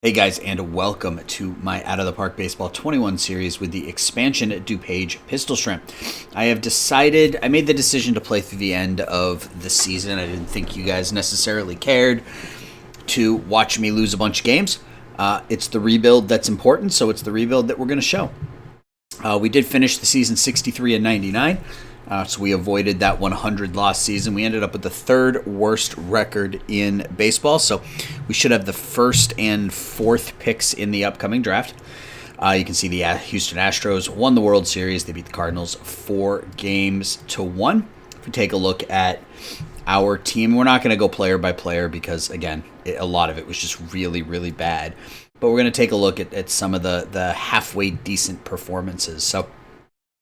Hey guys, and welcome to my Out of the Park Baseball 21 series with the expansion DuPage Pistol Shrimp. I made the decision to play through the end of the season. I didn't think you guys necessarily cared to watch me lose a bunch of games. It's the rebuild that's important, so it's the rebuild that we're going to show. We did finish the season 63-99. So we avoided that 100-loss season. We ended up with the third worst record in baseball. So we should have the first and fourth picks in the upcoming draft. You can see the Houston Astros won the World Series. They beat the Cardinals 4-1. If we take a look at our team, we're not going to go player by player because, again, a lot of it was just really, really bad. But we're going to take a look at some of the halfway decent performances. So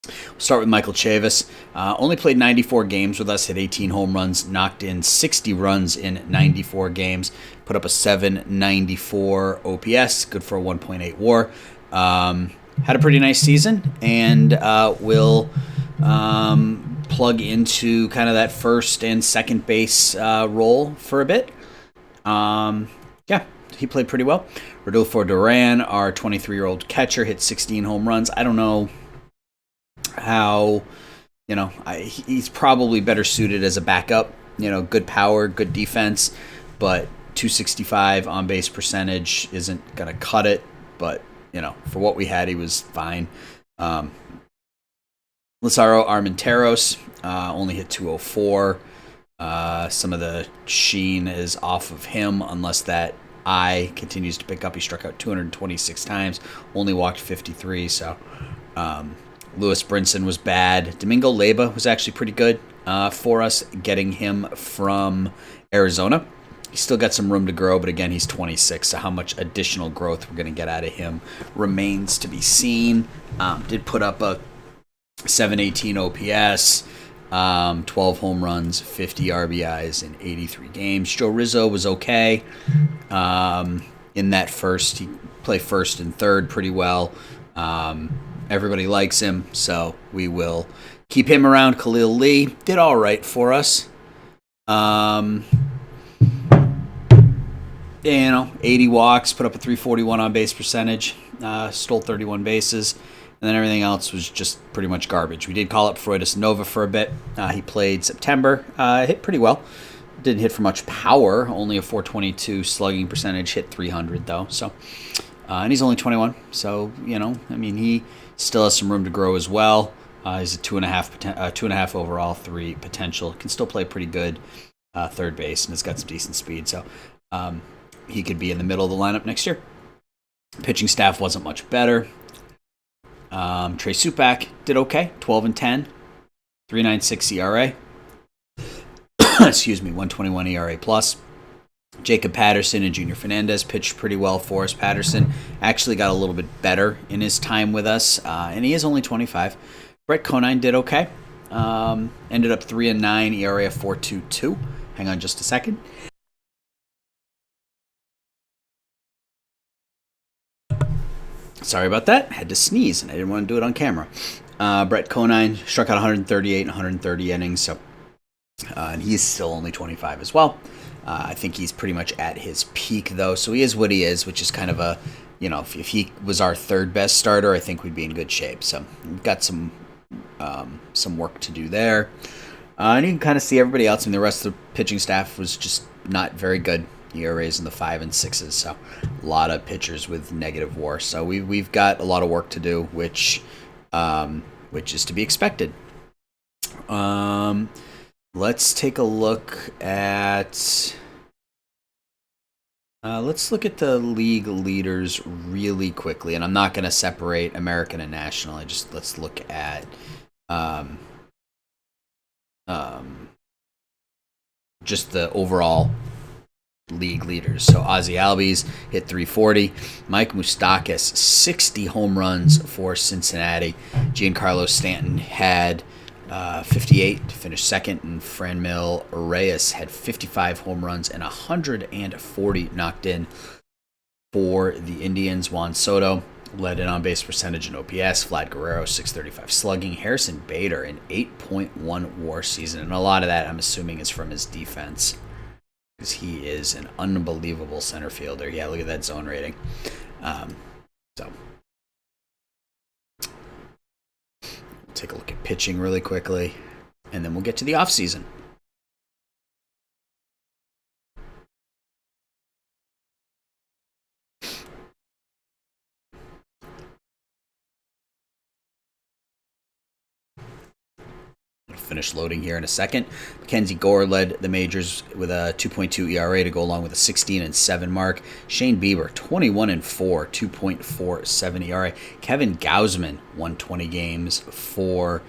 we'll start with Michael Chavis. Only played 94 games with us, hit 18 home runs, knocked in 60 runs in 94 games, put up a 794 OPS, good for a 1.8 WAR. Had a pretty nice season, and will plug into kind of that first and second base role for a bit. Yeah, he played pretty well. Rodolfo Duran, our 23-year-old catcher, hit 16 home runs. I don't know how, he's probably better suited as a backup. Good power, good defense, but 265 on base percentage isn't going to cut it. But, for what we had, he was fine. Lazaro Armenteros only hit 204. Some of the sheen is off of him unless that eye continues to pick up. He struck out 226 times, only walked 53. So, Lewis Brinson was bad. Domingo Leyba was actually pretty good for us, getting him from Arizona. He's still got some room to grow, but again, he's 26, so how much additional growth we're going to get out of him remains to be seen. Did put up a 718 OPS, 12 home runs, 50 RBIs in 83 games. Joe Rizzo was okay in that first. He played first and third pretty well. Everybody likes him, so we will keep him around. Khalil Lee did all right for us. 80 walks, put up a 341 on base percentage, stole 31 bases, and then everything else was just pretty much garbage. We did call up Freudis Nova for a bit. He played September, hit pretty well. Didn't hit for much power, only a 422 slugging percentage, hit 300 though. So, and he's only 21, so he still has some room to grow as well. He's a 2.5 overall, 3 potential. Can still play pretty good third base, and has got some decent speed. So he could be in the middle of the lineup next year. Pitching staff wasn't much better. Trey Supak did okay, 12-10, 3.96 ERA. Excuse me, 121 ERA plus. Jacob Patterson and Junior Fernandez pitched pretty well for us. Patterson actually got a little bit better in his time with us, and he is only 25. Brett Conine did okay. Ended up 3-9, ERA of 4.22. Hang on just a second. Sorry about that. Had to sneeze, and I didn't want to do it on camera. Brett Conine struck out 138 in 130 innings, so and he's still only 25 as well. I think he's pretty much at his peak, though, so he is what he is, which is kind of a, if he was our third best starter, I think we'd be in good shape. So we've got some work to do there. And you can kind of see everybody else, and the rest of the pitching staff was just not very good. ERAs in the 5 and 6s, so a lot of pitchers with negative WAR. So we've got a lot of work to do, which is to be expected. Let's take a look at. Let's look at the league leaders really quickly, and I'm not going to separate American and National. Let's look at just the overall league leaders. So Ozzie Albies hit 340. Mike Moustakas 60 home runs for Cincinnati. Giancarlo Stanton had 58 to finish second, and Franmil Reyes had 55 home runs and 140 knocked in for the Indians. Juan Soto led in on base percentage and OPS. Vlad Guerrero 635 slugging. Harrison Bader an 8.1 WAR season, and a lot of that I'm assuming is from his defense. because he is an unbelievable center fielder. Yeah, look at that zone rating. So we'll take a look at pitching really quickly, and then we'll get to the offseason. Finish loading here in a second. Mackenzie Gore led the majors with a 2.2 ERA to go along with a 16-7 mark. Shane Bieber 21-4, 2.47 ERA. Kevin Gausman won 20 games for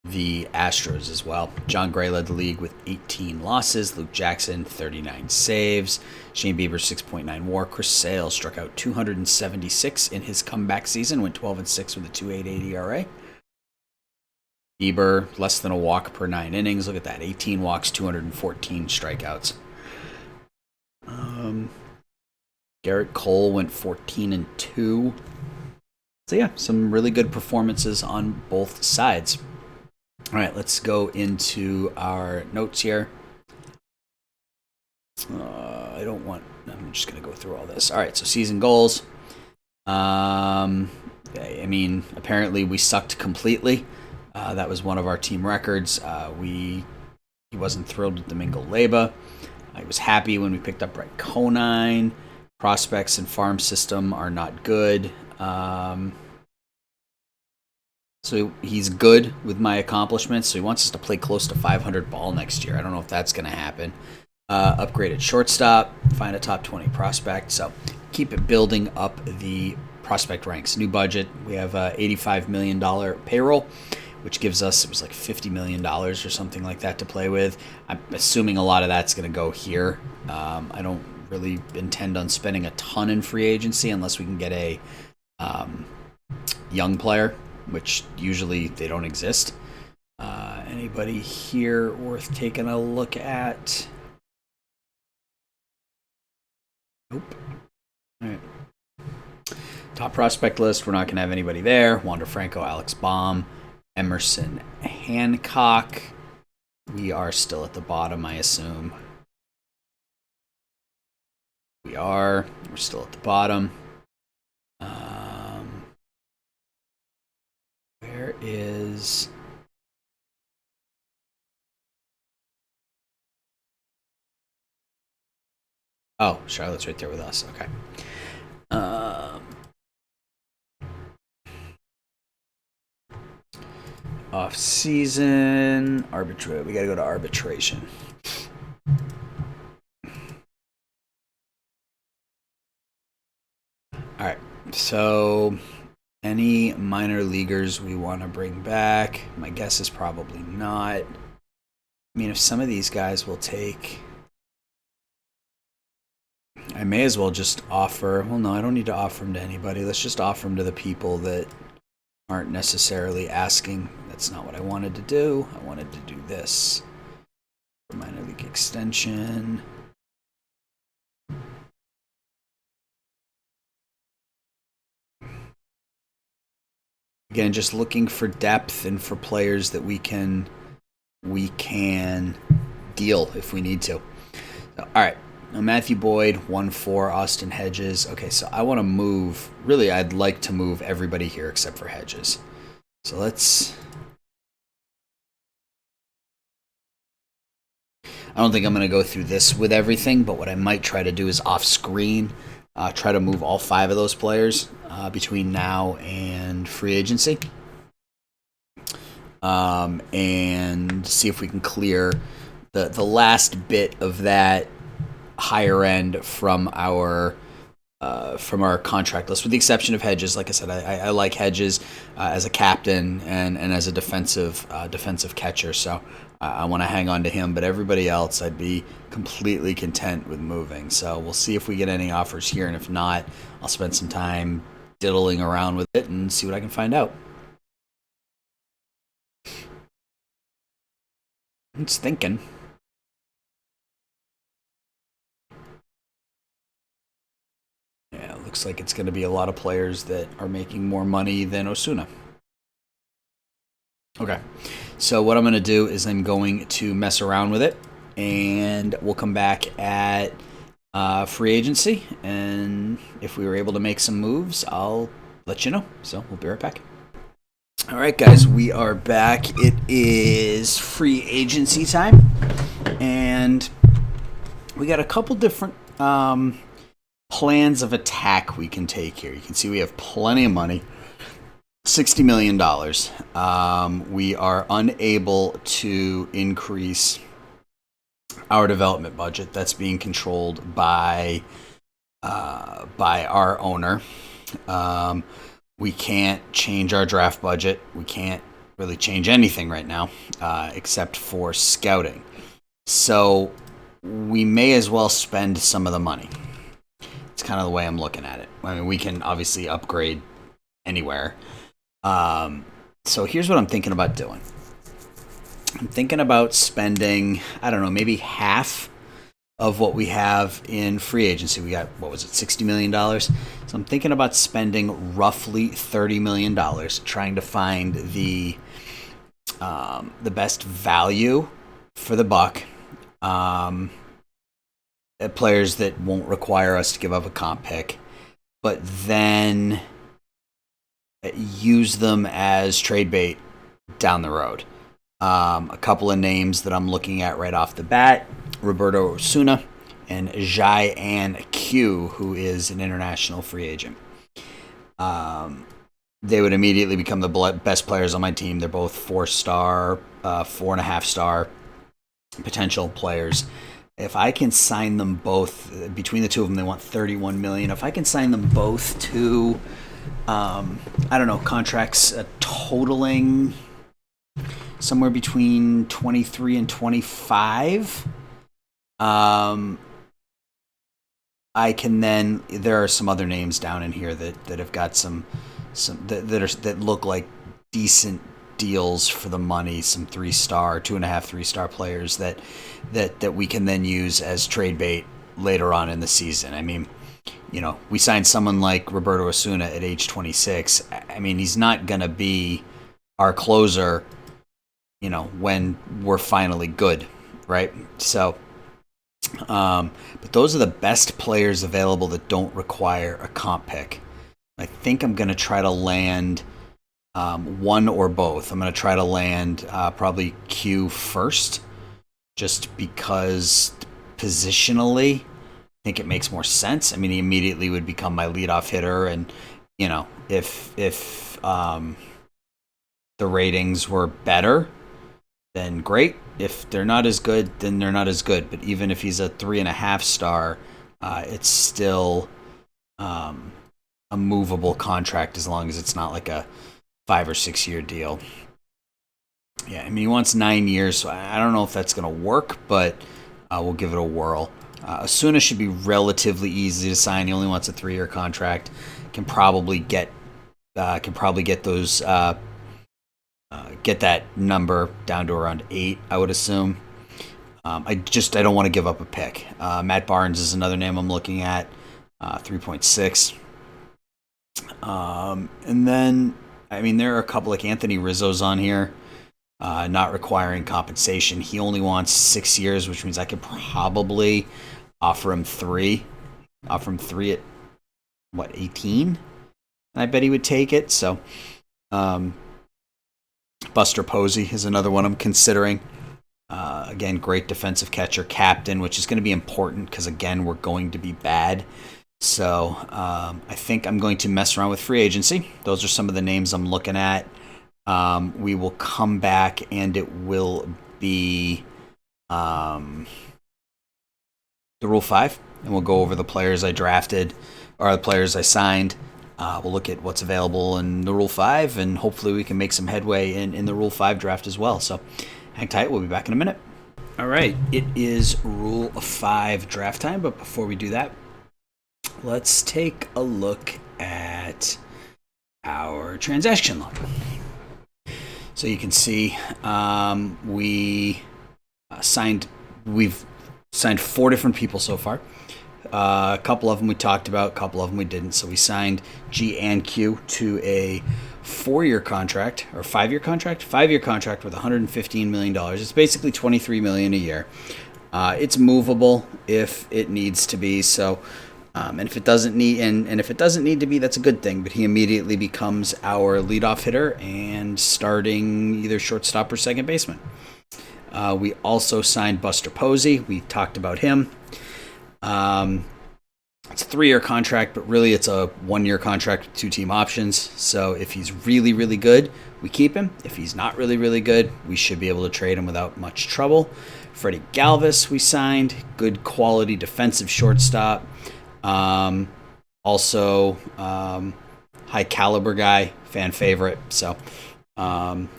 the Astros as well. John Gray led the league with 18 losses. Luke Jackson 39 saves. Shane Bieber 6.9 WAR. Chris Sale struck out 276 in his comeback season. Went 12-6 with a 2.88 ERA. Bieber, less than a walk per 9 innings. Look at that. 18 walks, 214 strikeouts. Garrett Cole went 14-2. So yeah, some really good performances on both sides. All right, let's go into our notes here. I'm just going to go through all this. All right, so season goals. I mean, apparently we sucked completely. That was one of our team records. He wasn't thrilled with Domingo Leyba. He was happy when we picked up Brett Conine. Prospects and farm system are not good. So he's good with my accomplishments. So he wants us to play close to 500 ball next year. I don't know if that's going to happen. Upgraded shortstop. Find a top 20 prospect. So keep it building up the prospect ranks. New budget. We have a $85 million payroll, which gives us, it was like $50 million or something like that to play with. I'm assuming a lot of that's going to go here. I don't really intend on spending a ton in free agency unless we can get a young player, which usually they don't exist. Anybody here worth taking a look at? Nope. All right. Top prospect list, we're not going to have anybody there. Wander Franco, Alex Baum, Emerson Hancock. We are still at the bottom, I assume. We're still at the bottom. Where is... Oh, Charlotte's right there with us. Okay. Off-season arbitration. We got to go to arbitration. All right. So, any minor leaguers we want to bring back? My guess is probably not. I mean, if some of these guys will take, I may as well just offer. Well, no, I don't need to offer them to anybody. Let's just offer them to the people that aren't necessarily asking. That's not what I wanted to do. I wanted to do this. Minor league extension. Again, just looking for depth and for players that we can deal if we need to. So, all right. Now, Matthew Boyd, 1-4, Austin Hedges. Okay, so I want to move. Really, I'd like to move everybody here except for Hedges. So let's... I don't think I'm going to go through this with everything, but what I might try to do is off-screen, try to move all 5 of those players between now and free agency. And see if we can clear the last bit of that higher end from our contract list, with the exception of Hedges. Like I said, I like Hedges as a captain and as a defensive catcher, so I want to hang on to him. But everybody else, I'd be completely content with moving. So we'll see if we get any offers here, and if not, I'll spend some time diddling around with it and see what I can find out. It's thinking. Yeah, it looks like it's going to be a lot of players that are making more money than Osuna. Okay, so what I'm going to do is I'm going to mess around with it and we'll come back at free agency. And if we were able to make some moves, I'll let you know. So we'll be right back. All right, guys, we are back. It is free agency time, and we got a couple different plans of attack we can take here. You can see we have plenty of money. $60 million. We are unable to increase our development budget. That's being controlled by our owner. We can't change our draft budget. We can't really change anything right now, except for scouting. So we may as well spend some of the money. It's kind of the way I'm looking at it. I mean, we can obviously upgrade anywhere. So here's what I'm thinking about doing. I'm thinking about spending, I don't know, maybe half of what we have in free agency. We got, what was it, $60 million? So I'm thinking about spending roughly $30 million trying to find the best value for the buck. Players that won't require us to give up a comp pick, but then use them as trade bait down the road. A couple of names that I'm looking at right off the bat: Roberto Osuna and Ji-An Q, who is an international free agent. They would immediately become the best players on my team. They're both 4-star, 4.5-star potential players. If I can sign them both, between the two of them, they want $31 million. If I can sign them both to, contracts totaling somewhere between 23 and 25, I can then. There are some other names down in here that have got some that look like decent deals for the money. Some 3-star, 2.5, 3-star players that we can then use as trade bait later on in the season. I mean, we signed someone like Roberto Osuna at age 26. I mean, he's not gonna be our closer, when we're finally good, right? So, but those are the best players available that don't require a comp pick. I think I'm going to try to land one or both. I'm going to try to land probably Q first, just because positionally, I think it makes more sense. I mean, he immediately would become my leadoff hitter, and if the ratings were better, then great. If they're not as good, then they're not as good. But even if he's a 3.5-star, it's still a movable contract as long as it's not like a 5 or 6 year deal. Yeah, I mean, he wants 9 years, so I don't know if that's going to work, but we'll give it a whirl. Osuna should be relatively easy to sign. He only wants a 3-year contract. Can probably get those. Get that number down to around 8, I would assume. I don't want to give up a pick. Matt Barnes is another name I'm looking at, 3.6. And then, I mean, there are a couple like Anthony Rizzo's on here, not requiring compensation. He only wants 6 years, which means I could probably offer him 3. Offer him 3 at, 18? And I bet he would take it. So, Buster Posey is another one I'm considering. Again, great defensive catcher, captain, which is going to be important because, again, we're going to be bad. So I think I'm going to mess around with free agency. Those are some of the names I'm looking at. We will come back, and it will be the Rule 5, and we'll go over the players I drafted or the players I signed. We'll look at what's available in the Rule 5, and hopefully we can make some headway in the Rule 5 draft as well. So hang tight. We'll be back in a minute. All right. It is Rule 5 draft time, but before we do that, let's take a look at our transaction log. So you can see we've signed 4 different people so far. A couple of them we talked about, a couple of them we didn't. So we signed G and Q to a 4-year contract, or 5-year contract? 5-year contract with $115 million. It's basically $23 million a year. It's movable if it needs to be. So, and if it doesn't need, and if it doesn't need to be, that's a good thing. But he immediately becomes our leadoff hitter and starting either shortstop or second baseman. We also signed Buster Posey. We talked about him. It's a 3-year contract, but really it's a 1-year contract with 2-team options. So if he's really, really good, we keep him. If he's not really, really good, we should be able to trade him without much trouble. Freddie Galvis we signed. Good quality defensive shortstop. Also, high caliber guy, fan favorite. So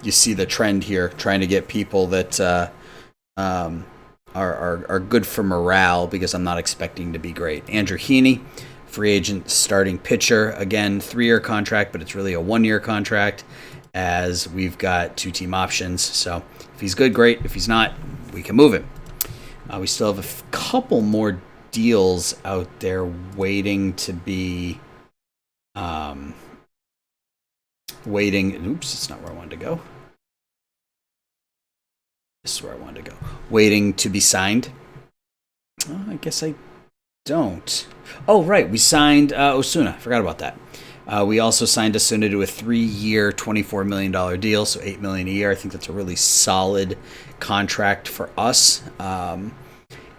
you see the trend here, trying to get people that are good for morale, because I'm not expecting to be great. Andrew Heaney, free agent starting pitcher. Again, 3-year contract, but it's really a 1-year contract, as we've got 2-team options. So if he's good, great. If he's not, we can move him. We still have a couple more deals out there waiting to be oops, it's not where I wanted to go. This is where I wanted to go. Waiting to be signed. Oh, I guess I don't. Oh, right. We signed Osuna. I forgot about that. We also signed Osuna to a 3-year, $24 million deal, so $8 million a year. I think that's a really solid contract for us.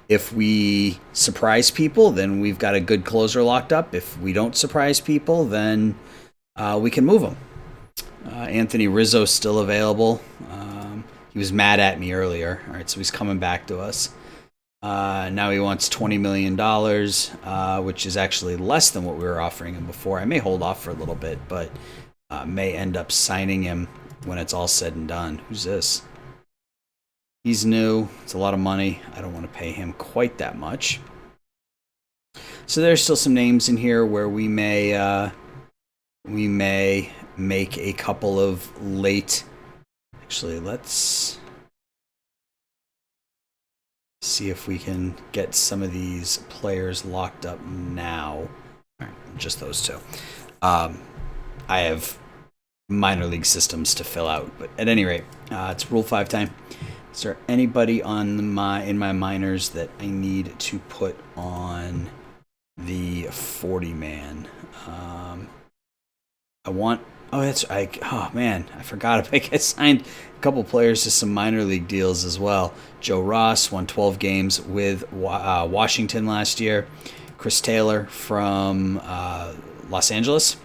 If we surprise people, then we've got a good closer locked up. If we don't surprise people, then we can move them. Anthony Rizzo's still available. He was mad at me earlier. All right, so he's coming back to us. Now he wants $20 million, which is actually less than what we were offering him before. I may hold off for a little bit, but may end up signing him when it's all said and done. Who's this? He's new. It's a lot of money. I don't want to pay him quite that much. So there's still some names in here where we may make a couple of late. Actually, let's see if we can get some of these players locked up now. All right, just those two. I have minor league systems to fill out, but at any rate, it's Rule 5 time. Is there anybody in my minors that I need to put on the 40-man? Oh man, I forgot. I signed a couple players to some minor league deals as well. Joe Ross won 12 games with Washington last year. Chris Taylor from Los Angeles.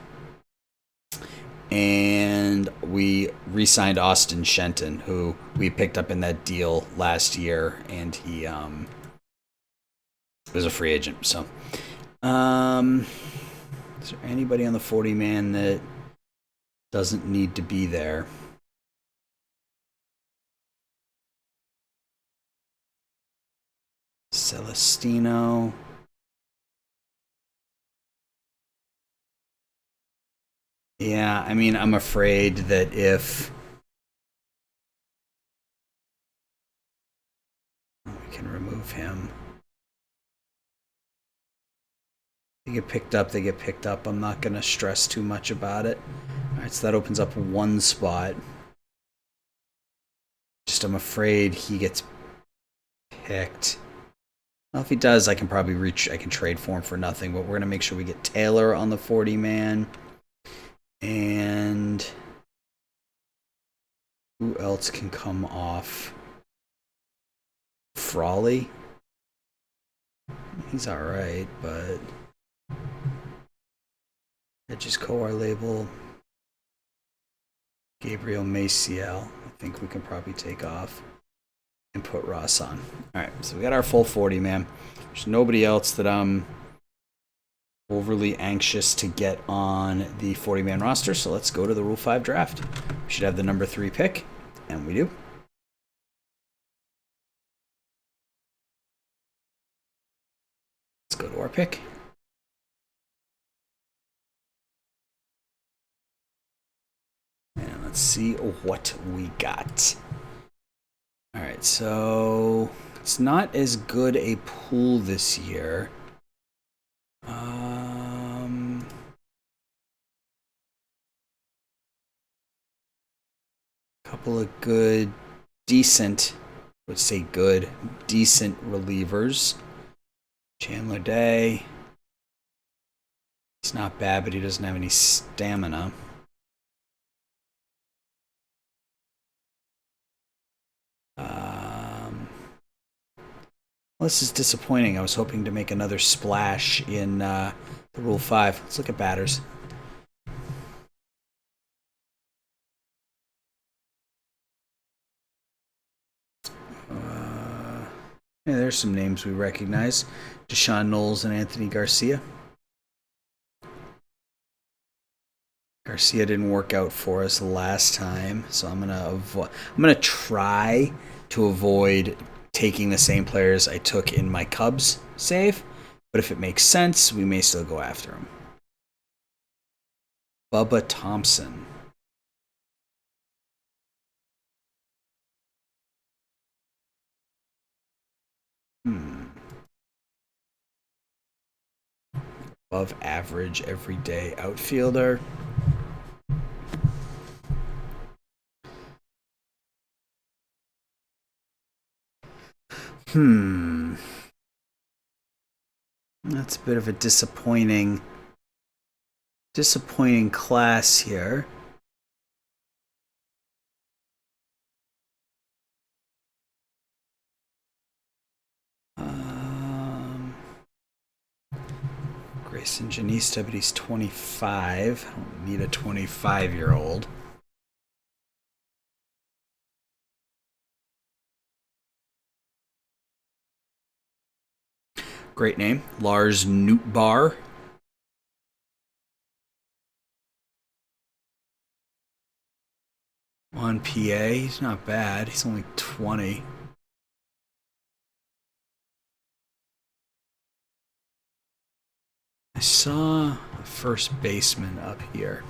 And we re-signed Austin Shenton, who we picked up in that deal last year, and he was a free agent. So, is there anybody on the 40-man that doesn't need to be there? Celestino. Yeah, I mean, I'm afraid that if we can remove him, they get picked up, they get picked up. I'm not going to stress too much about it. All right, so that opens up one spot. Just I'm afraid he gets picked. Well, if he does, I can probably I can trade for him for nothing, but we're going to make sure we get Taylor on the 40-man. And who else can come off? Frawley. He's all right, but just our label. Gabriel Maciel. I think we can probably take off and put Ross on. All right, so we got our full 40-man. There's nobody else that I'm overly anxious to get on the 40-man roster, so let's go to the Rule 5 draft. We should have the number 3 pick, and we do. Let's go to our pick. And let's see what we got. All right, so it's not as good a pool this year. Couple of good, decent Would say good, decent relievers. Chandler Day. He's not bad, but he doesn't have any stamina. This is disappointing. I was hoping to make another splash in the Rule 5. Let's look at batters. Yeah, there's some names we recognize. Deshaun Knowles and Anthony Garcia. Garcia didn't work out for us last time, so I'm gonna try to avoid taking the same players I took in my Cubs save, but if it makes sense, we may still go after him. Bubba Thompson. Above average everyday outfielder. That's a bit of a disappointing class here. Grayson Janista, but he's 25. I don't need a 25-year-old. Great name. Lars Nootbaar. On PA, he's not bad. He's only 20. I saw a first baseman up here.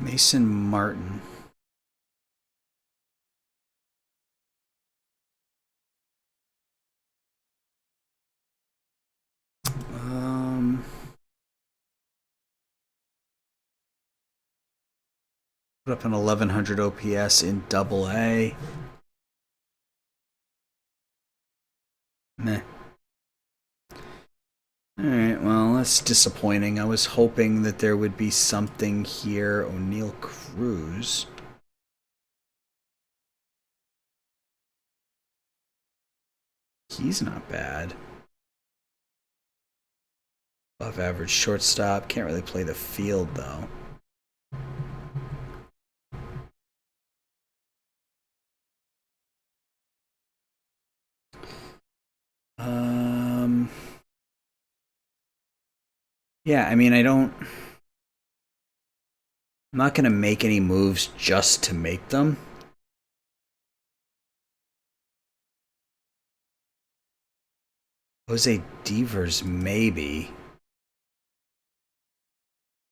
Mason Martin. Put up an 1100 OPS in Double A. Meh. Alright, well, that's disappointing. I was hoping that there would be something here. O'Neal Cruz. He's not bad. Above average shortstop. Can't really play the field, though. Yeah, I mean, I'm not going to make any moves just to make them. Jose Devers, maybe.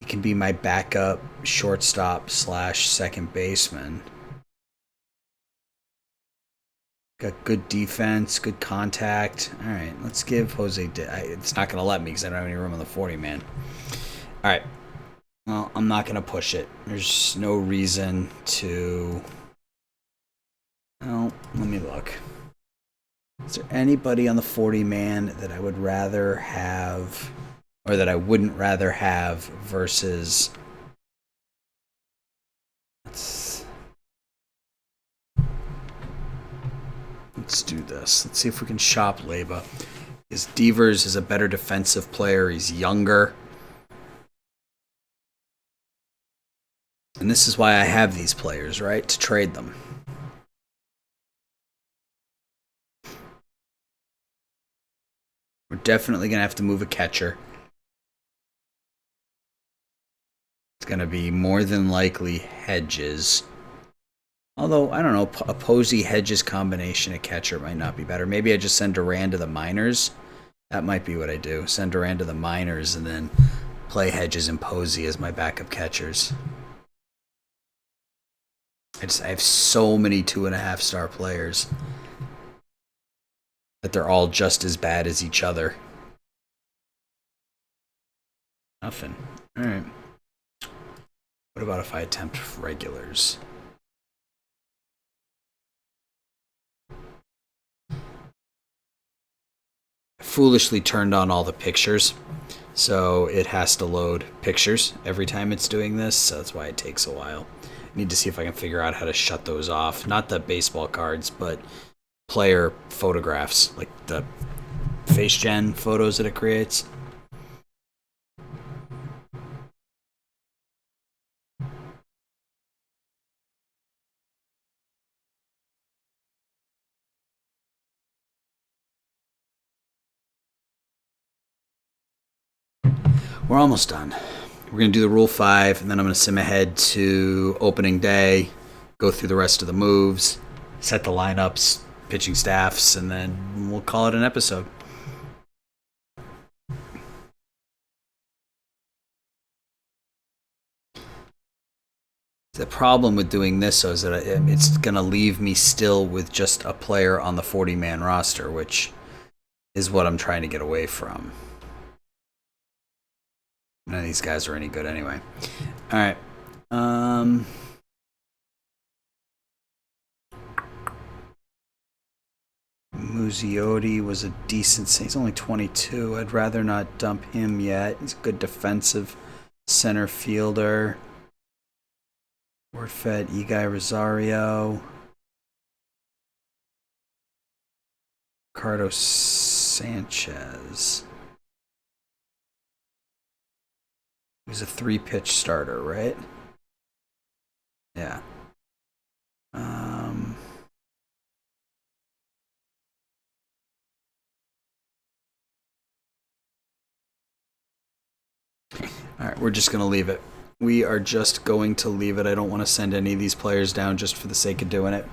He can be my backup shortstop / second baseman. Got good defense, good contact. All right, let's give Jose. It's not going to let me because I don't have any room on the 40 man. All right. Well, I'm not going to push it. There's no reason to. Well, let me look. Is there anybody on the 40 man that I would rather have, or that I wouldn't rather have versus? Let's do this. Let's see if we can shop Leba. Because Devers is a better defensive player. He's younger. And this is why I have these players, right? To trade them. We're definitely going to have to move a catcher. It's going to be more than likely Hedges. Although, I don't know, a Posey Hedges combination at catcher might not be better. Maybe I just send Duran to the minors. That might be what I do. Send Duran to the minors and then play Hedges and Posey as my backup catchers. I have so many 2.5-star players that they're all just as bad as each other. Nothing. All right. What about if I attempt regulars? foolishly turned on all the pictures, so it has to load pictures every time it's doing this, so that's why it takes a while. I need to see if I can figure out how to shut those off. Not the baseball cards, but player photographs, like the face gen photos that it creates. We're almost done. We're going to do the Rule 5, and then I'm going to sim ahead to opening day, go through the rest of the moves, set the lineups, pitching staffs, and then we'll call it an episode. The problem with doing this, though, is that it's going to leave me still with just a player on the 40-man roster, which is what I'm trying to get away from. None of these guys are any good anyway. All right. Muzziotti was a decent. He's only 22. I'd rather not dump him yet. He's a good defensive center fielder. Word-fed Eguy Rosario. Ricardo Sanchez. He's a 3-pitch starter, right? Yeah. All right, we're just going to leave it. We are just going to leave it. I don't want to send any of these players down just for the sake of doing it.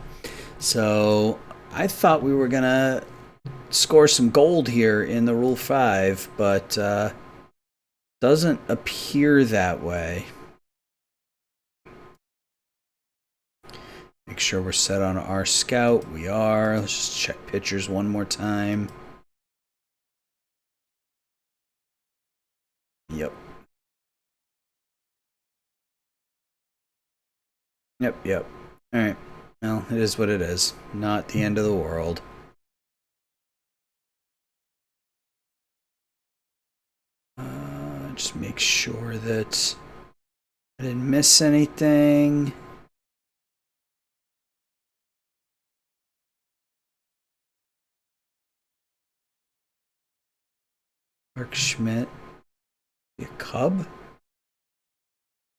So I thought we were going to score some gold here in the Rule 5, but doesn't appear that way. Make sure we're set on our scout. We are. Let's just check pitchers one more time. Yep. Yep. All right. Well, it is what it is. Not the end of the world. Just make sure that I didn't miss anything. Mark Schmidt. A Cub?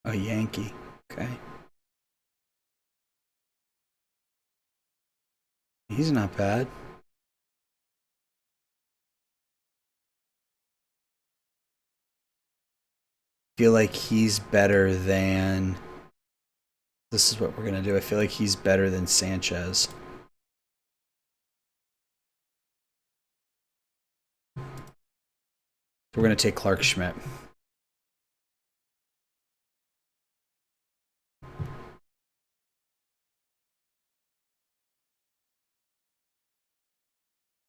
A Yankee. Okay. He's not bad. Feel like he's better than... This is what we're going to do. I feel like he's better than Sanchez. We're going to take Clark Schmidt.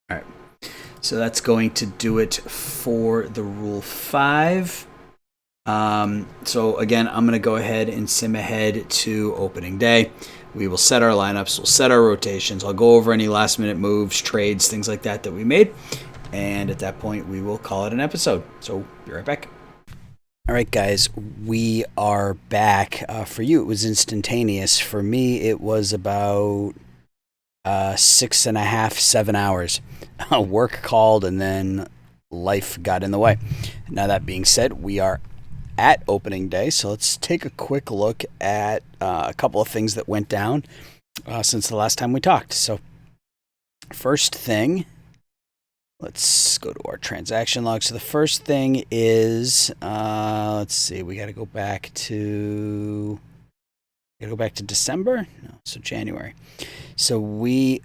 All right. So that's going to do it for the Rule 5. So again, I'm going to go ahead and sim ahead to opening day. We will set our lineups. We'll set our rotations. I'll go over any last minute moves, trades, things like that we made. And at that point, we will call it an episode. So be right back. All right, guys, we are back. For you, it was instantaneous. For me, it was about 6.5, 7 hours. Work called and then life got in the way. Now, that being said, we are at opening day, so let's take a quick look at a couple of things that went down since the last time we talked. So first thing, let's go to our transaction log. So the first thing is, let's see, we got to go back to December? No, so January. So we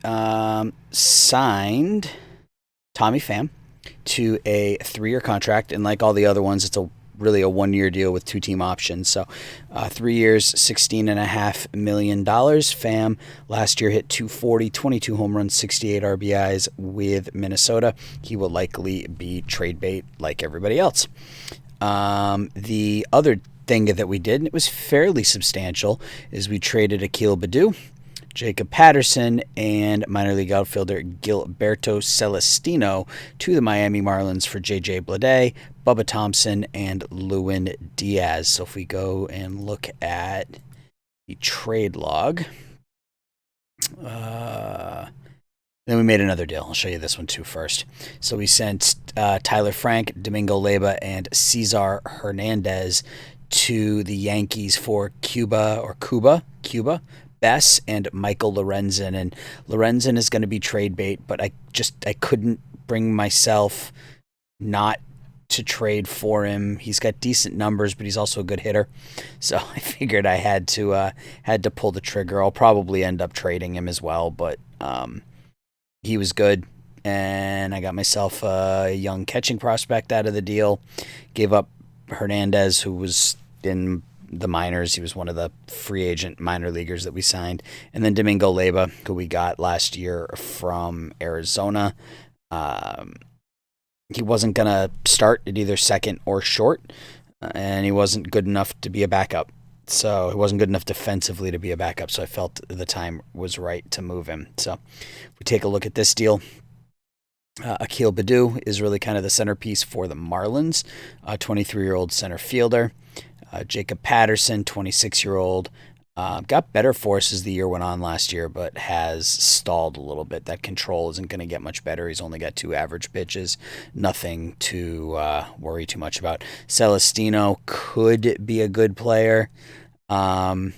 signed Tommy Pham to a 3-year contract, and like all the other ones, it's really a 1-year deal with 2-team options. So 3 years, $16.5 million. Pham last year hit .240, 22 home runs, 68 RBIs with Minnesota. He will likely be trade bait like everybody else. The other thing that we did, and it was fairly substantial, is we traded Akil Baddoo Jacob Patterson, and minor league outfielder Gilberto Celestino to the Miami Marlins for J.J. Bleday, Bubba Thompson, and Lewin Diaz. So if we go and look at the trade log, then we made another deal. I'll show you this one too first. So we sent Tyler Frank, Domingo Leyba, and Cesar Hernandez to the Yankees for Cuba, Bess, and Michael Lorenzen. And Lorenzen is going to be trade bait, but I couldn't bring myself not to trade for him. He's got decent numbers, but he's also a good hitter. So I figured I had to pull the trigger. I'll probably end up trading him as well, but he was good, and I got myself a young catching prospect out of the deal. Gave up Hernandez, who was in the minors. He was one of the free agent minor leaguers that we signed. And then Domingo Leyba, who we got last year from Arizona. He wasn't going to start at either second or short, and he wasn't good enough to be a backup. So he wasn't good enough defensively to be a backup, so I felt the time was right to move him. So if we take a look at this deal, Akil Baddoo is really kind of the centerpiece for the Marlins, a 23-year-old center fielder. Jacob Patterson, 26-year-old, got better for us as the year went on last year, but has stalled a little bit. That control isn't going to get much better. He's only got 2 average pitches. Nothing to worry too much about. Celestino could be a good player. We'll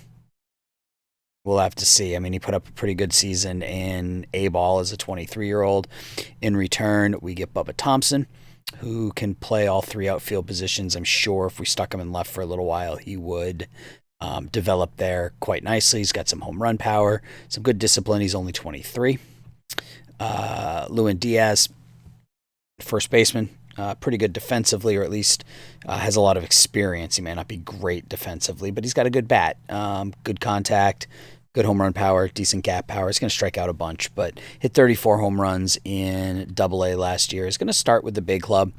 have to see. I mean, he put up a pretty good season in A-ball as a 23-year-old. In return, we get Bubba Thompson, who can play all 3 outfield positions. I'm sure if we stuck him in left for a little while, he would develop there quite nicely. He's got some home run power, some good discipline. He's only 23. Lewin Diaz, first baseman, pretty good defensively, or at least has a lot of experience. He may not be great defensively, but he's got a good bat, good contact, good home run power, decent gap power. He's going to strike out a bunch, but hit 34 home runs in Double-A last year. He's going to start with the big club.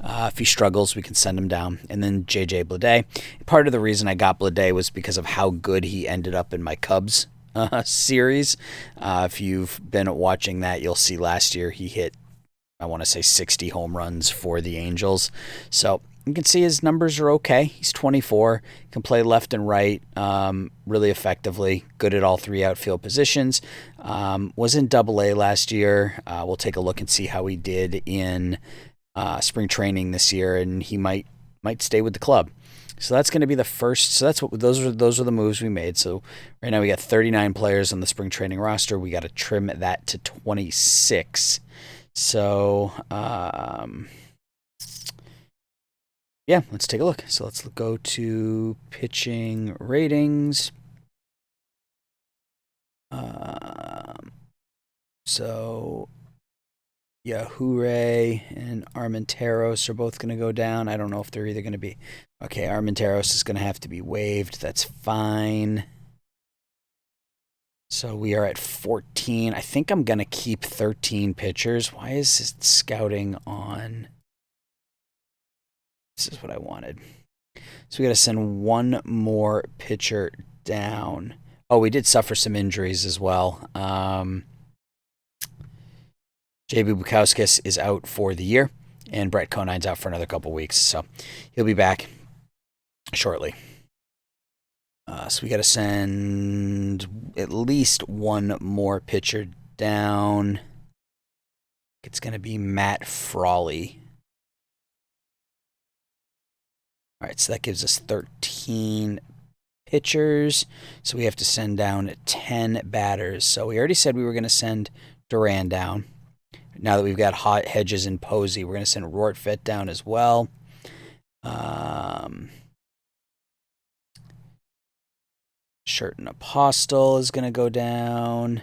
If he struggles, we can send him down. And then J.J. Bleday. Part of the reason I got Bleday was because of how good he ended up in my Cubs series. If you've been watching that, you'll see last year he hit, I want to say 60 home runs for the Angels. So you can see his numbers are okay. He's 24, can play left and right really effectively, good at all 3 outfield positions. Was in Double-A last year. We'll take a look and see how he did in spring training this year, and he might stay with the club. So that's going to be the first. So those are the moves we made. So right now we got 39 players on the spring training roster. We got to trim that to 26. So yeah, let's take a look. So let's go to pitching ratings. So Hure and Armenteros are both going to go down. I don't know if they're either going to be... Okay, Armenteros is going to have to be waived. That's fine. So we are at 14. I think I'm going to keep 13 pitchers. Why is it scouting on... This is what I wanted. So we got to send one more pitcher down. Oh, we did suffer some injuries as well. J.B. Bukowskis is out for the year, and Brett Conine's out for another couple weeks, so he'll be back shortly. So we got to send at least one more pitcher down. It's going to be Matt Frawley. All right, so that gives us 13 pitchers. So we have to send down 10 batters. So we already said we were going to send Duran down. Now that we've got Hot Hedges and Posey, we're going to send Rortvedt down as well. Sherton Apostle is going to go down.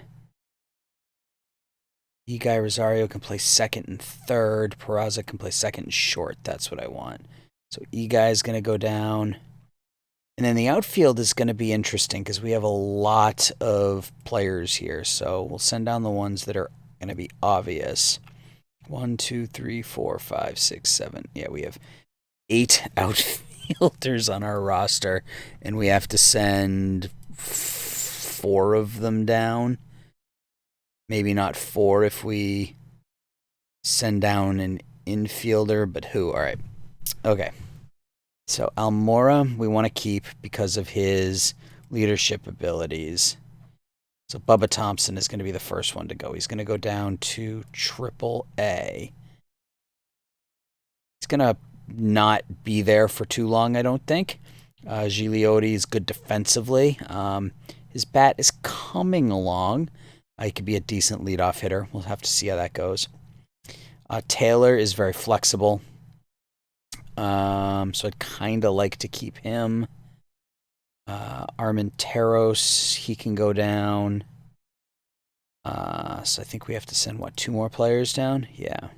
Guy Rosario can play second and third. Peraza can play second and short. That's what I want. So Guy is going to go down. And then the outfield is going to be interesting because we have a lot of players here. So we'll send down the ones that are going to be obvious. 1, 2, 3, 4, 5, 6, 7. Yeah, we have 8 outfielders on our roster, and we have to send 4 of them down. Maybe not 4 if we send down an infielder, but who? All right. Okay. So Almora we want to keep because of his leadership abilities. So Bubba Thompson is going to be the first one to go. He's going to go down to AAA. He's going to not be there for too long, I don't think. Gigliotti is good defensively. His bat is coming along. He could be a decent leadoff hitter. We'll have to see how that goes. Taylor is very flexible. So I'd kind of like to keep him. Armenteros, he can go down. So I think we have to send, 2 more players down? Yeah.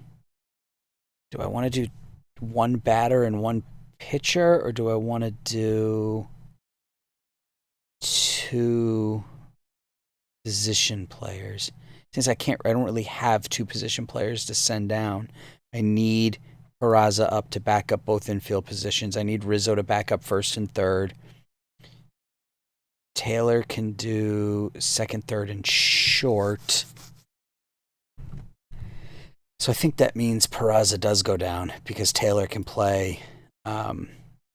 Do I want to do 1 batter and 1 pitcher, or do I want to do 2 position players? Since I don't really have 2 position players to send down, I need Peraza up to back up both infield positions. I need Rizzo to back up first and third. Taylor can do second, third, and short. So I think that means Peraza does go down because Taylor can play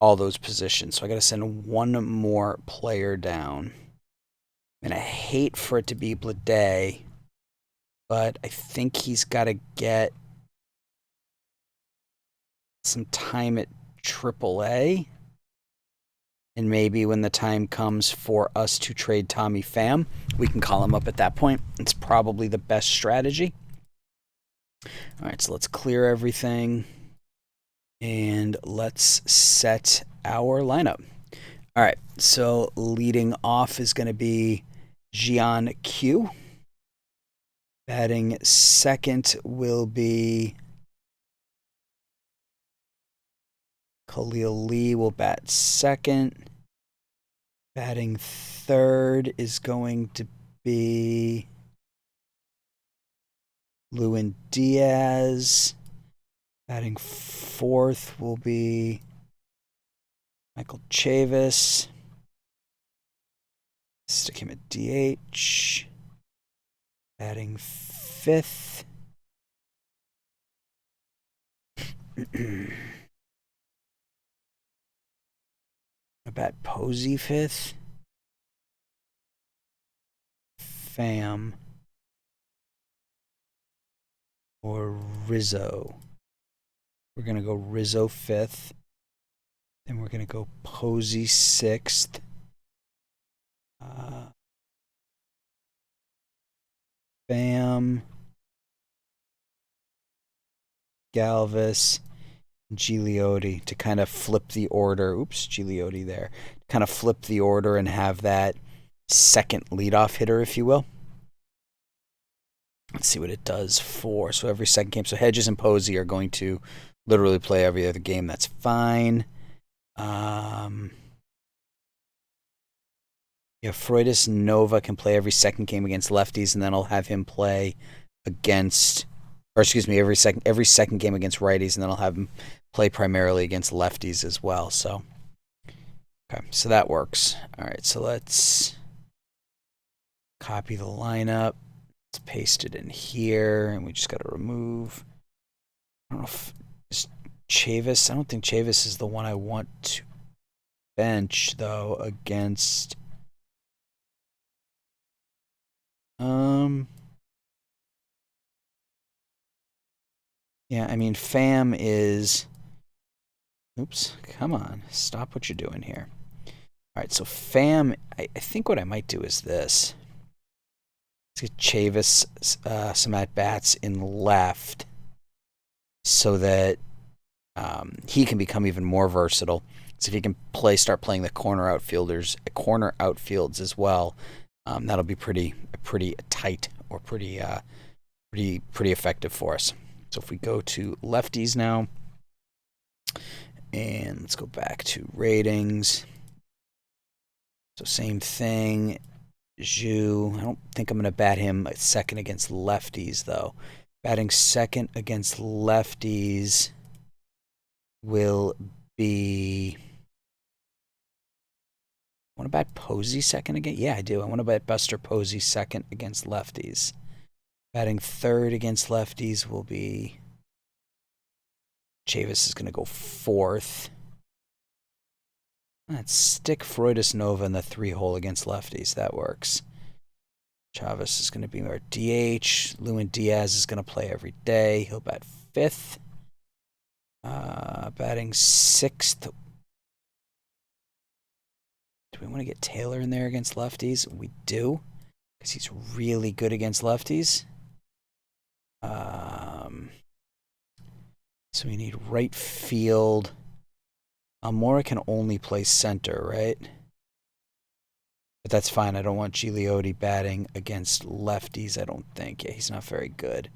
all those positions. So I got to send 1 more player down. And I hate for it to be Blade, but I think he's got to get some time at AAA. And maybe when the time comes for us to trade Tommy Pham, we can call him up at that point. It's probably the best strategy. All right, so let's clear everything. And let's set our lineup. All right, so leading off is going to be Jian Q. Batting second will be Khalil Lee will bat second. Batting third is going to be Lewin Diaz. Batting fourth will be Michael Chavis. Stick him at DH. Batting fifth. I bat Posey fifth. Pham. Or Rizzo. We're going to go Rizzo fifth. Then we're going to go Posey sixth. Pham. Galvis. Gigliotti to kind of flip the order. Oops, Gigliotti there. Kind of flip the order and have that second leadoff hitter, if you will. Let's see what it does for. So every second game. So Hedges and Posey are going to literally play every other game. That's fine. Yeah, Freudis Nova can play every second game against lefties, and then I'll have him play against, or excuse me, every second game against righties, and then I'll have him play primarily against lefties as well. So, okay, so that works. All right, so let's copy the lineup. Let's paste it in here, and we just got to remove. I don't know if it's Chavis. I don't think Chavis is the one I want to bench though against. Yeah, I mean, Pham is. Oops, come on. Stop what you're doing here. All right, so Pham, I think what I might do is this. Let's get Chavis some at-bats in left so that he can become even more versatile. So if he can start playing the corner outfields as well, that'll be pretty tight or pretty effective for us. So if we go to lefties now, and let's go back to ratings. So same thing, Zhu. I don't think I'm going to bat him at second against lefties, though. Batting second against lefties will be Want to bet Posey second again? Yeah, I do. I want to bet Buster Posey second against lefties. Batting third against lefties will be... Chavis is going to go fourth. Let's stick Freudis Nova in the 3-hole against lefties. That works. Chavez is going to be our DH. Lewin Diaz is going to play every day. He'll bat fifth. Batting sixth. Do we want to get Taylor in there against lefties? We do, because he's really good against lefties. So we need right field. Almora can only play center, right? But that's fine. I don't want Gigliotti batting against lefties, I don't think. Yeah, he's not very good.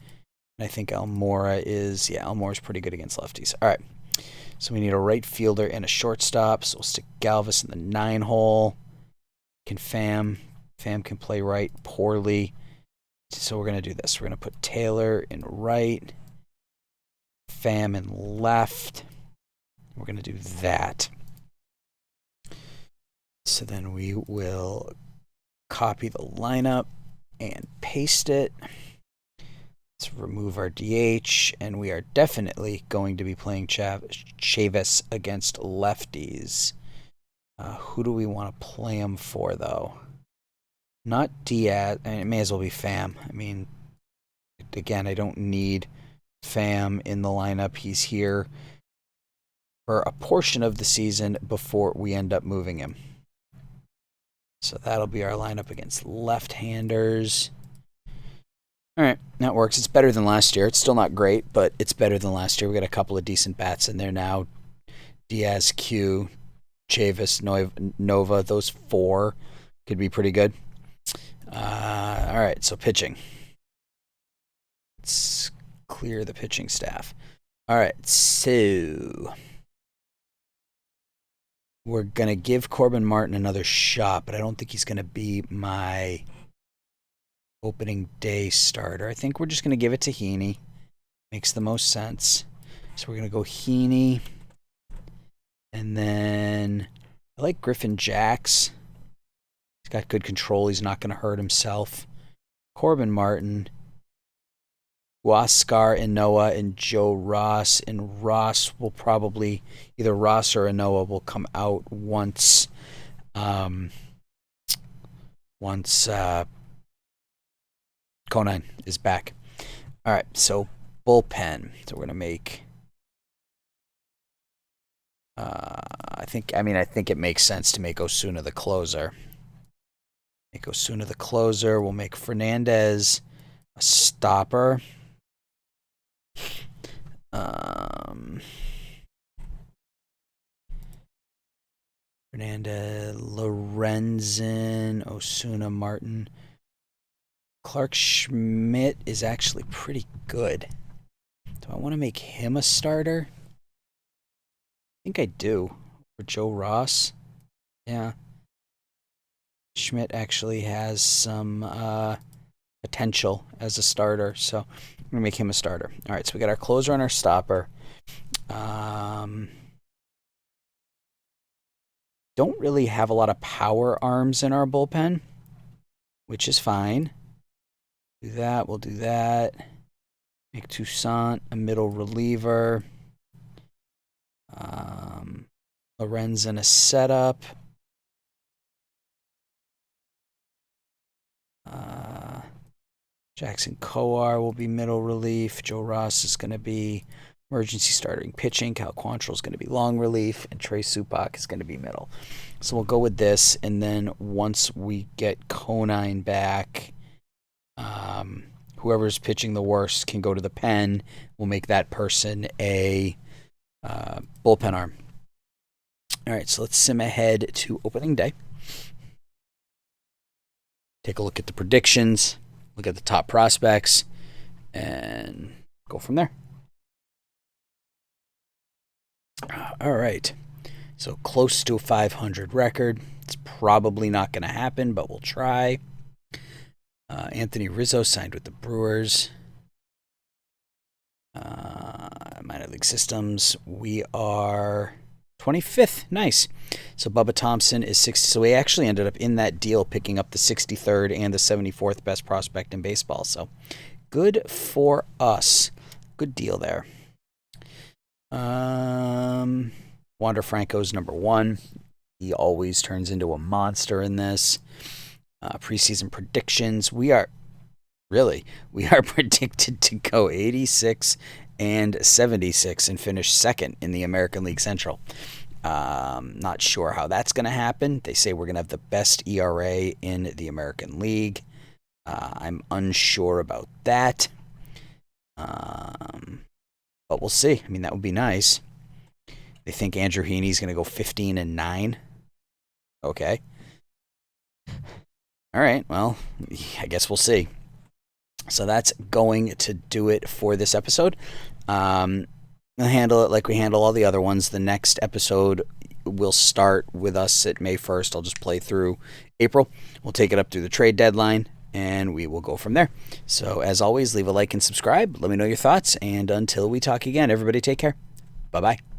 And I think Almora is... Yeah, Almora's pretty good against lefties. All right. So we need a right fielder and a shortstop. So we'll stick Galvis in the 9-hole. Can Pham can play right poorly. So we're going to do this. We're going to put Taylor in right. Pham in left. We're going to do that. So then we will copy the lineup and paste it. Let's remove our DH, and we are definitely going to be playing Chavis against lefties. Who do we want to play him for, though? Not Diaz. I mean, it may as well be Pham. I mean, again, I don't need Pham in the lineup. He's here for a portion of the season before we end up moving him. So that'll be our lineup against left-handers. All right, that works. It's better than last year. It's still not great, but it's better than last year. We got a couple of decent bats in there now. Diaz, Q, Chavis, Nova. Those 4 could be pretty good. All right, so pitching. Let's clear the pitching staff. All right, so we're going to give Corbin Martin another shot, but I don't think he's going to be my opening day starter. I think we're just going to give it to Heaney. Makes the most sense. So we're going to go Heaney. And then I like Griffin Jacks. He's got good control. He's not going to hurt himself. Corbin Martin. Huascar, Inoa, and Joe Ross. And Ross will probably, either Ross or Inoa will come out once Conine is back. All right, so bullpen. So we're gonna make. I think it makes sense to make Osuna the closer. We'll make Fernandez a stopper. Fernandez, Lorenzen, Osuna, Martin. Clark Schmidt is actually pretty good. Do I want to make him a starter? I think I do. For Joe Ross. Yeah. Schmidt actually has some potential as a starter, so I'm going to make him a starter. All right, so we got our closer and our stopper. Don't really have a lot of power arms in our bullpen, which is fine. Do that, we'll do that. Make Toussaint a middle reliever. Lorenzen a setup. Jackson Coar will be middle relief. Joe Ross is going to be emergency starting pitching. Cal Quantrill is going to be long relief. And Trey Supak is going to be middle. So we'll go with this. And then once we get Conine back, whoever's pitching the worst can go to the pen. We'll make that person a bullpen arm. All right, so let's sim ahead to opening day. Take a look at the predictions, look at the top prospects, and go from there. All right, so close to a 500 record. It's probably not going to happen, but we'll try. Anthony Rizzo signed with the Brewers. Minor League Systems. We are 25th. Nice. So Bubba Thompson is 60. So we actually ended up in that deal picking up the 63rd and the 74th best prospect in baseball. So good for us. Good deal there. Wander Franco's number 1. He always turns into a monster in this. Preseason predictions. We are predicted to go 86 and 76 and finish second in the American League Central. Not sure how that's going to happen. They say we're going to have the best ERA in the American League. I'm unsure about that. But we'll see. I mean, that would be nice. They think Andrew Heaney's going to go 15 and 9. Okay. All right. Well, I guess we'll see. So that's going to do it for this episode. I'll handle it like we handle all the other ones. The next episode will start with us at May 1st. I'll just play through April. We'll take it up through the trade deadline, and we will go from there. So as always, leave a like and subscribe. Let me know your thoughts. And until we talk again, everybody take care. Bye-bye.